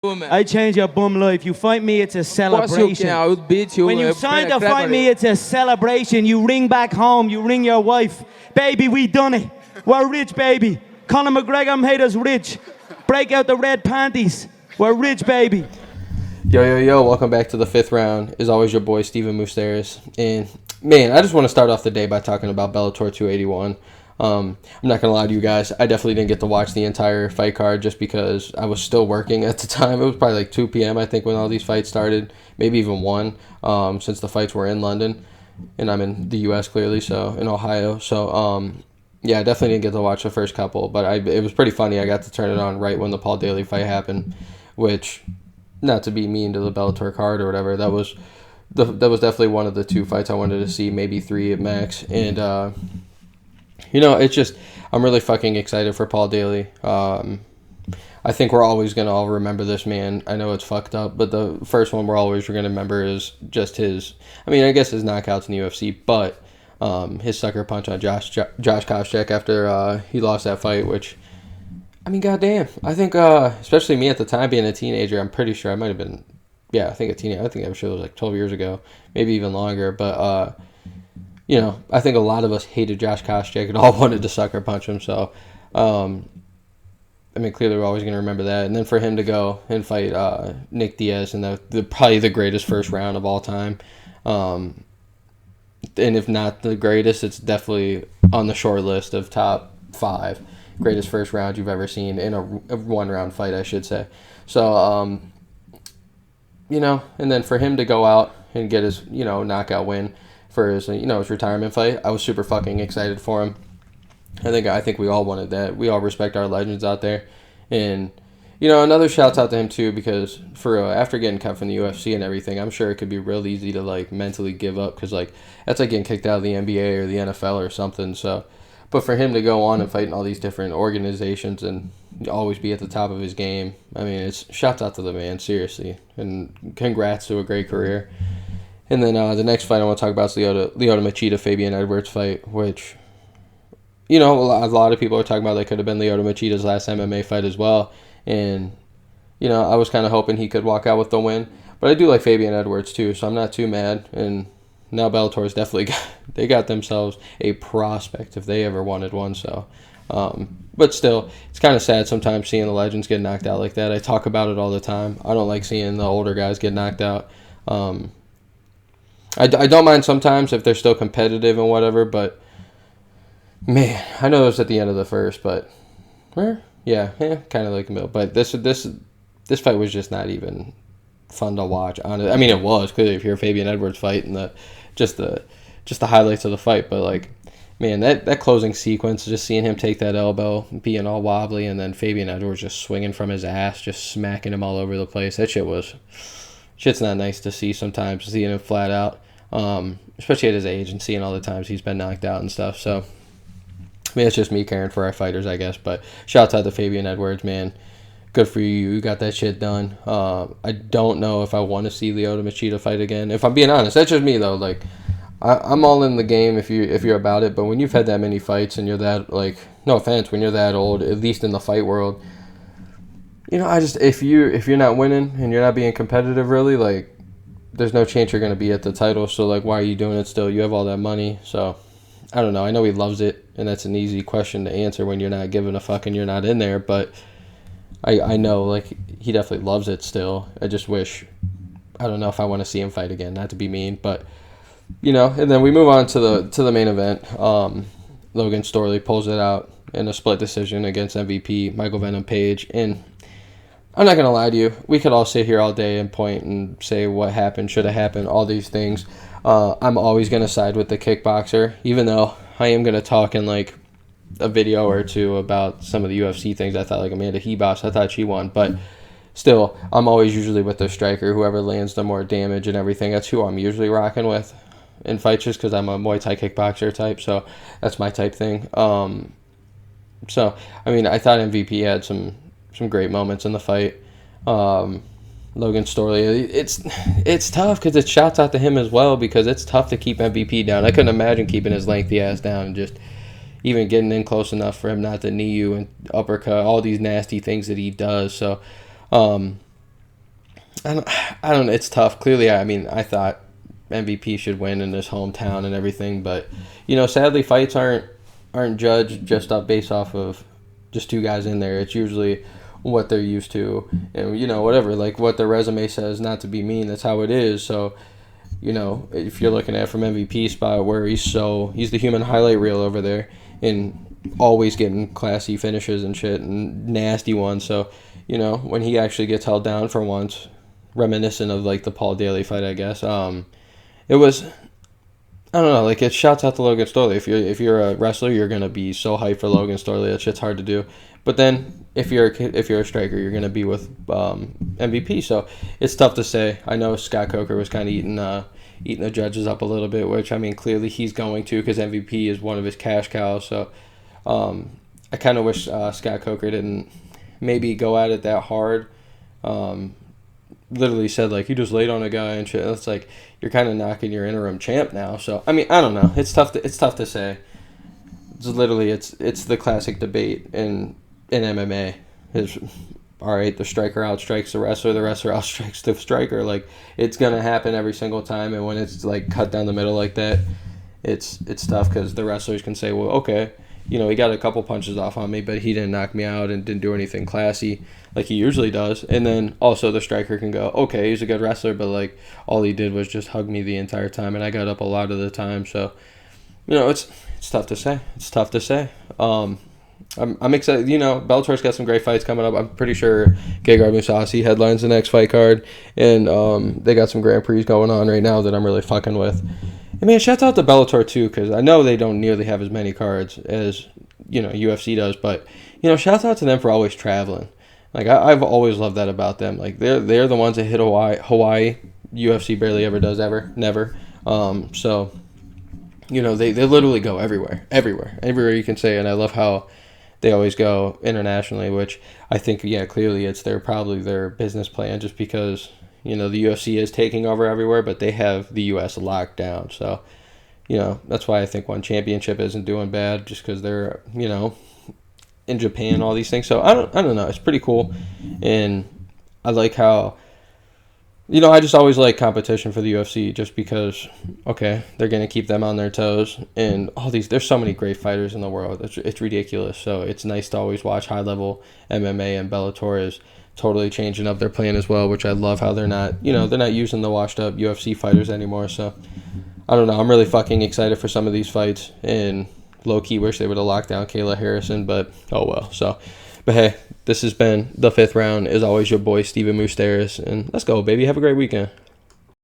I change your bum life. You fight me, it's a celebration. When you sign to fight me, it's a celebration. You ring back home, you ring your wife. Baby, we done it. We're rich, baby. Conor McGregor made us rich. Break out the red panties. We're rich, baby. Yo, welcome back to the fifth round. As always, your boy, Stephen Moustaris. And, man, I just want to start off the day by talking about Bellator 281. I'm not going to lie to you guys. I definitely didn't get to watch the entire fight card just because I was still working at the time. It was probably like 2 p.m., I think, when all these fights started. Maybe even 1, since the fights were in London. And I'm in the U.S., clearly, so in Ohio. So, yeah, I definitely didn't get to watch the first couple. But it was pretty funny. I got to turn it on right when the Paul Daley fight happened, which, not to be mean to the Bellator card or whatever, that was definitely one of the 2 fights I wanted to see, maybe 3 at max. And, it's just, I'm really fucking excited for Paul Daley. I think we're always going to all remember this man. I know it's fucked up, but the first one we're always going to remember is just his knockouts in the UFC, but his sucker punch on Josh Koscheck after he lost that fight, which, I mean, goddamn. I think, especially me at the time being a teenager, I'm pretty sure I might have been, I think a teenager. I think I'm sure it was like 12 years ago, maybe even longer, but, I think a lot of us hated Josh Koscheck and all wanted to sucker punch him. So, clearly we're always going to remember that. And then for him to go and fight Nick Diaz in probably the greatest first round of all time. And if not the greatest, it's definitely on the short list of top 5 greatest first round you've ever seen in a one-round fight, I should say. So, and then for him to go out and get his, knockout win for his, his retirement fight, I was super fucking excited for him. I think we all wanted that. We all respect our legends out there. And, another shout out to him too, because after getting cut from the UFC and everything, I'm sure it could be real easy to like mentally give up, because like that's like getting kicked out of the NBA or the NFL or something. So, but for him to go on and fight in all these different organizations and always be at the top of his game, it's shouts out to the man, seriously, and congrats to a great career. And then the next fight I want to talk about is Lyoto Machida, Fabian Edwards fight, which, a lot of people are talking about that could have been Lyoto Machida's last MMA fight as well. And, I was kind of hoping he could walk out with the win. But I do like Fabian Edwards too, so I'm not too mad. And now Bellator's definitely they got themselves a prospect if they ever wanted one. So, but still, it's kind of sad sometimes seeing the legends get knocked out like that. I talk about it all the time. I don't like seeing the older guys get knocked out. I don't mind sometimes if they're still competitive and whatever, but man, I know it was at the end of the first, but kind of like the middle. But this fight was just not even fun to watch. It was clearly if you're a Fabian Edwards fight and just the highlights of the fight, but like, man, that closing sequence, just seeing him take that elbow, being all wobbly, and then Fabian Edwards just swinging from his ass, just smacking him all over the place. Shit's not nice to see sometimes, seeing him flat out, especially at his age and seeing all the times he's been knocked out and stuff. So, it's just me caring for our fighters, I guess. But shouts out to Fabian Edwards, man. Good for you. You got that shit done. I don't know if I want to see Lyoto Machida fight again. If I'm being honest, that's just me though. Like, I'm all in the game if you're about it. But when you've had that many fights and you're that, like, no offense, when you're that old, at least in the fight world, if you're not winning and you're not being competitive, really, like, there's no chance you're gonna be at the title. So like, why are you doing it still? You have all that money. So I don't know. I know he loves it, and that's an easy question to answer when you're not giving a fuck and you're not in there. But I know, like, he definitely loves it still. I just wish, I don't know if I want to see him fight again. Not to be mean, but And then we move on to the main event. Logan Storley pulls it out in a split decision against MVP Michael Venom Page, and I'm not going to lie to you. We could all sit here all day and point and say what happened, should have happened, all these things. I'm always going to side with the kickboxer, even though I am going to talk in like a video or two about some of the UFC things. I thought like Amanda Hebos, I thought she won. But still, I'm always usually with the striker, whoever lands the more damage and everything. That's who I'm usually rocking with in fights, just because I'm a Muay Thai kickboxer type. So that's my type thing. I thought MVP had some great moments in the fight. Logan Storley, it's tough because it shouts out to him as well, because it's tough to keep MVP down. I couldn't imagine keeping his lengthy ass down and just even getting in close enough for him not to knee you and uppercut, all these nasty things that he does. So I don't know. It's tough. Clearly, I mean, I thought MVP should win in his hometown and everything, but sadly, fights aren't judged just based off of just two guys in there. It's usually what they're used to, and whatever, like what their resume says. Not to be mean, that's how it is. So, if you're looking at it from MVP spot, where he's the human highlight reel over there, and always getting classy finishes and shit and nasty ones. So, when he actually gets held down for once, reminiscent of like the Paul Daley fight, I guess. It was, I don't know, like it shouts out to Logan Storley. If you're a wrestler, you're gonna be so hyped for Logan Storley. That shit's hard to do. But then if you're a striker, you're gonna be with MVP. So it's tough to say. I know Scott Coker was kind of eating the judges up a little bit, which I mean clearly he's going to, because MVP is one of his cash cows. So I kind of wish Scott Coker didn't maybe go at it that hard. Literally said like, you just laid on a guy and shit. It's like you're kind of knocking your interim champ now. So I mean, I don't know. It's tough to say. It's literally it's the classic debate in MMA. Is all right, the striker outstrikes the wrestler outstrikes the striker. Like it's gonna happen every single time. And when it's like cut down the middle like that, it's tough, because the wrestlers can say, well, okay, he got a couple punches off on me, but he didn't knock me out and didn't do anything classy like he usually does. And then also the striker can go, okay, he's a good wrestler, but like all he did was just hug me the entire time, and I got up a lot of the time. So, it's tough to say. It's tough to say. I'm excited. Bellator's got some great fights coming up. I'm pretty sure Gegard Mousasi headlines the next fight card, and they got some Grand Prix going on right now that I'm really fucking with. And man, shout out to Bellator too, because I know they don't nearly have as many cards as UFC does, but shout out to them for always traveling. Like I've always loved that about them. Like they're the ones that hit Hawaii. UFC barely ever does, never. So they literally go everywhere you can say, and I love how they always go internationally, which I think clearly it's probably their business plan, just because the UFC is taking over everywhere, but they have the US locked down. So that's why I think One Championship isn't doing bad, just because they're in Japan, all these things. So I don't know. It's pretty cool, and I like how I just always like competition for the UFC, just because they're gonna keep them on their toes, and there's so many great fighters in the world. It's ridiculous. So it's nice to always watch high level MMA, and Bellator is totally changing up their plan as well, which I love how they're not using the washed up UFC fighters anymore. So I don't know. I'm really fucking excited for some of these fights, and low-key wish they would have locked down Kayla Harrison, but oh well. So, but hey, this has been the 5th round. As always, your boy Stephen Moustaris, and let's go, baby. Have a great weekend.